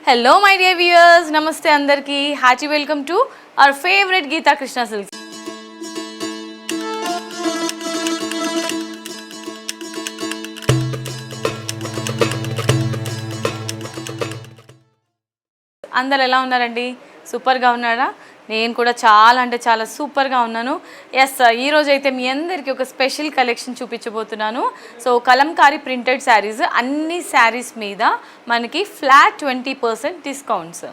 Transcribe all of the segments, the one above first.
Hello my dear viewers, namaste andarki, hearty welcome to our favorite Geeta Krishna Silks. అందరూ ఎలా ఉన్నారండి? సూపర్గా ఉన్నారా? నేను కూడా చాలా అంటే చాలా సూపర్గా ఉన్నాను. ఎస్, ఈరోజు అయితే మీ అందరికీ ఒక స్పెషల్ కలెక్షన్ చూపించబోతున్నాను. సో కలంకారీ ప్రింటెడ్ శారీస్, అన్ని శారీస్ మీద మనకి ఫ్లాట్ 20% డిస్కౌంట్స్.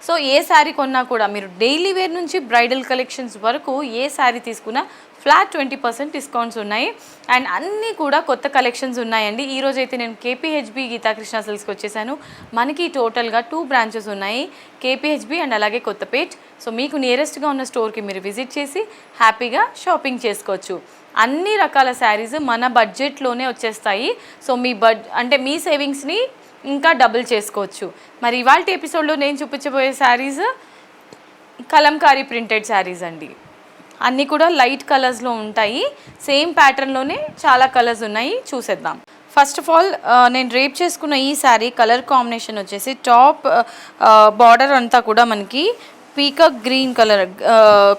సో ఏ శారీ కొన్నా కూడా మీరు డైలీ వేర్ నుంచి బ్రైడల్ కలెక్షన్స్ వరకు ఏ శారీ తీసుకున్నా ఫ్లాట్ 20% డిస్కౌంట్స్ ఉన్నాయి. అండ్ అన్నీ కూడా కొత్త కలెక్షన్స్ ఉన్నాయండి. ఈరోజు అయితే నేను కేపీహెచ్బి గీతా కృష్ణ సిల్క్స్కి వచ్చేసాను. మనకి టోటల్గా 2 బ్రాంచెస్ ఉన్నాయి, కేపీహెచ్బి అండ్ అలాగే కొత్తపేట్. సో మీకు నియరెస్ట్గా ఉన్న స్టోర్కి మీరు విజిట్ చేసి హ్యాపీగా షాపింగ్ చేసుకోవచ్చు. అన్ని రకాల శారీస్ మన బడ్జెట్లోనే వచ్చేస్తాయి. సో మీ సేవింగ్స్ని ఇంకా డబుల్ చేసుకోవచ్చు. మరి ఇవాళ ఎపిసోడ్లో నేను చూపించబోయే శారీస్ కలంకారీ ప్రింటెడ్ శారీస్ అండి. అన్నీ కూడా లైట్ కలర్స్లో ఉంటాయి. సేమ్ ప్యాటర్న్లోనే చాలా కలర్స్ ఉన్నాయి, చూసేద్దాం. ఫస్ట్ ఆఫ్ ఆల్ నేను డ్రేప్ చేసుకున్న ఈ శారీ కలర్ కాంబినేషన్ వచ్చేసి టాప్ బార్డర్ అంతా కూడా మనకి పీకాక్ గ్రీన్ కలర్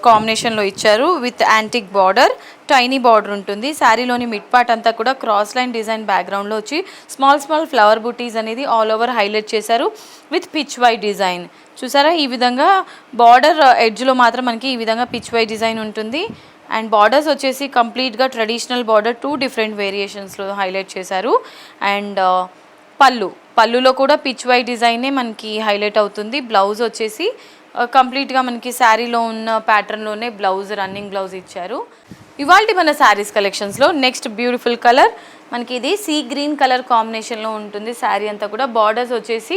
కాంబినేషన్లో ఇచ్చారు with antique border. Tiny border ఉంటుంది. శారీలోని మిడ్ పార్ట్ అంతా కూడా క్రాస్ లైన్ డిజైన్ బ్యాక్గ్రౌండ్లో వచ్చి స్మాల్ ఫ్లవర్ బూటీస్ అనేది ఆల్ ఓవర్ హైలైట్ చేశారు విత్ పిచ్ వైట్ డిజైన్. చూసారా, ఈ విధంగా బార్డర్ ఎడ్జ్లో మాత్రం మనకి ఈ విధంగా పిచ్ వైట్ డిజైన్ ఉంటుంది. అండ్ బార్డర్స్ వచ్చేసి కంప్లీట్గా ట్రెడిషనల్ బార్డర్ 2 డిఫరెంట్ వేరియేషన్స్లో హైలైట్ చేశారు. అండ్ పళ్ళులో కూడా పిచ్ వైట్ డిజైనే మనకి హైలైట్ అవుతుంది. బ్లౌజ్ వచ్చేసి కంప్లీట్గా మనకి శారీలో ఉన్న ప్యాటర్న్లోనే రన్నింగ్ బ్లౌజ్ ఇచ్చారు. ఇవాళ మన శారీస్ కలెక్షన్స్లో నెక్స్ట్ బ్యూటిఫుల్ కలర్ మనకి ఇది సీ గ్రీన్ కలర్ కాంబినేషన్లో ఉంటుంది. శారీ అంతా కూడా బార్డర్స్ వచ్చేసి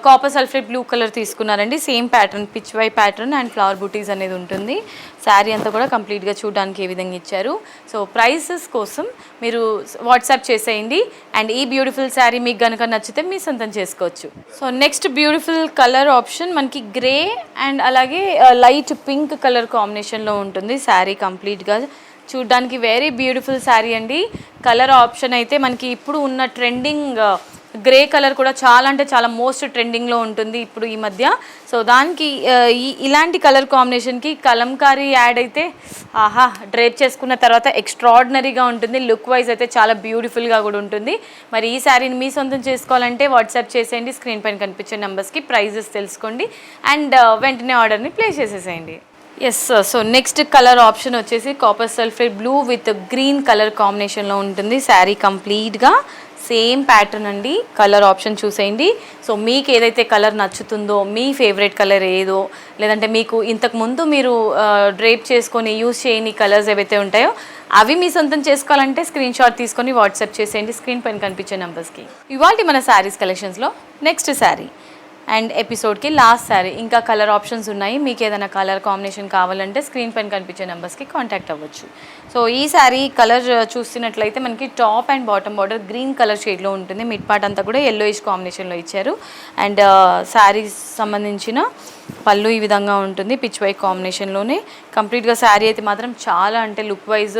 కాపర్ సల్ఫేట్ బ్లూ కలర్ తీసుకున్నారండి. Same pattern, Pichwai pattern and flower బూటీస్ అనేది ఉంటుంది. శారీ అంతా కూడా కంప్లీట్గా చూడడానికి ఏ విధంగా ఇచ్చారు. సో ప్రైసెస్ కోసం మీరు వాట్సాప్ చేసేయండి. అండ్ ఈ బ్యూటిఫుల్ శారీ మీకు కనుక నచ్చితే మీ సొంతం చేసుకోవచ్చు. So next beautiful colour option మనకి గ్రే అండ్ అలాగే లైట్ పింక్ కలర్ కాంబినేషన్లో ఉంటుంది. శారీ కంప్లీట్గా చూడ్డానికి వెరీ బ్యూటిఫుల్ శారీ అండి. కలర్ ఆప్షన్ అయితే మనకి ఇప్పుడు ఉన్న ట్రెండింగ్ గ్రే కలర్ కూడా చాలా అంటే చాలా మోస్ట్ ట్రెండింగ్లో ఉంటుంది ఇప్పుడు ఈ మధ్య. సో దానికి ఇలాంటి కలర్ కాంబినేషన్కి కలంకారీ యాడ్ అయితే డ్రేప్ చేసుకున్న తర్వాత ఎక్స్ట్రాడినరీగా ఉంటుంది. లుక్ వైజ్ అయితే చాలా బ్యూటిఫుల్గా కూడా ఉంటుంది. మరి ఈ శారీని మీ సొంతం చేసుకోవాలంటే వాట్సాప్ చేసేయండి. స్క్రీన్ పైన కనిపించే నెంబర్స్కి ప్రైజెస్ తెలుసుకోండి అండ్ వెంటనే ఆర్డర్ని ప్లేస్ చేసేసేయండి. Yes, so next colour option వచ్చేసి copper sulphate blue with green colour కాంబినేషన్లో ఉంటుంది. శారీ కంప్లీట్గా సేమ్ ప్యాటర్న్ అండి. కలర్ ఆప్షన్ చూసేయండి. సో మీకు ఏదైతే కలర్ నచ్చుతుందో, మీ ఫేవరెట్ కలర్ ఏదో, లేదంటే మీకు ఇంతకుముందు మీరు డ్రేప్ చేసుకొని యూజ్ చేయని కలర్స్ ఏవైతే ఉంటాయో అవి మీ సొంతం చేసుకోవాలంటే స్క్రీన్ షాట్ తీసుకొని వాట్సాప్ చేసేయండి స్క్రీన్ పైన కనిపించే నెంబర్స్కి. ఇవాళ మన శారీస్ కలెక్షన్స్లో నెక్స్ట్ శారీ అండ్ ఎపిసోడ్కి లాస్ట్ శారీ. ఇంకా కలర్ ఆప్షన్స్ ఉన్నాయి. మీకు ఏదైనా కలర్ కాంబినేషన్ కావాలంటే స్క్రీన్ పైన కనిపించే నెంబర్స్కి కాంటాక్ట్ అవ్వచ్చు. సో ఈ శారీ కలర్ చూస్తున్నట్లయితే మనకి top and bottom border green colour షేడ్లో ఉంటుంది. మిడ్ పార్ట్ అంతా కూడా ఎల్లోయిష్ కాంబినేషన్లో ఇచ్చారు. అండ్ శారీస్ సంబంధించిన పళ్ళు ఈ విధంగా ఉంటుంది పిచ్ వైట్ కాంబినేషన్లోనే. కంప్లీట్గా శారీ అయితే మాత్రం చాలా అంటే లుక్ వైజ్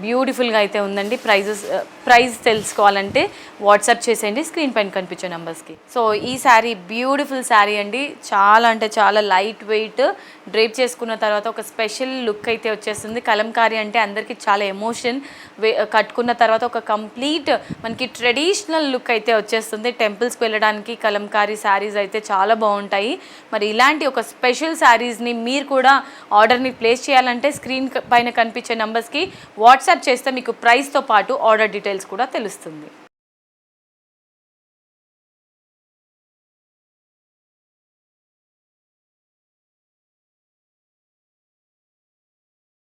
బ్యూటిఫుల్గా అయితే ఉందండి. ప్రైస్ తెలుసుకోవాలంటే వాట్సాప్ చేసేయండి స్క్రీన్ పైన కనిపించే నెంబర్స్కి. సో ఈ శారీ బ్యూటిఫుల్ శారీ అండి. చాలా అంటే చాలా లైట్ వెయిట్, డ్రేప్ చేసుకున్న తర్వాత ఒక స్పెషల్ లుక్ అయితే వచ్చేస్తుంది. కలంకారీ అంటే అందరికీ చాలా ఎమోషన్. కట్టుకున్న తర్వాత ఒక కంప్లీట్ మనకి ట్రెడిషనల్ లుక్ అయితే వచ్చేస్తుంది. టెంపుల్స్కి వెళ్ళడానికి కలంకారీ శారీస్ అయితే చాలా బాగుంటాయి. మరి ఇలాంటి ఒక స్పెషల్ శారీస్ని మీరు కూడా ఆర్డర్ని ప్లేస్ చేయాలంటే స్క్రీన్ పైన కనిపించే నెంబర్స్కి వాట్సాప్ చేస్తే మీకు ప్రైస్తో పాటు ఆర్డర్ డీటెయిల్స్ కూడా తెలుస్తుంది.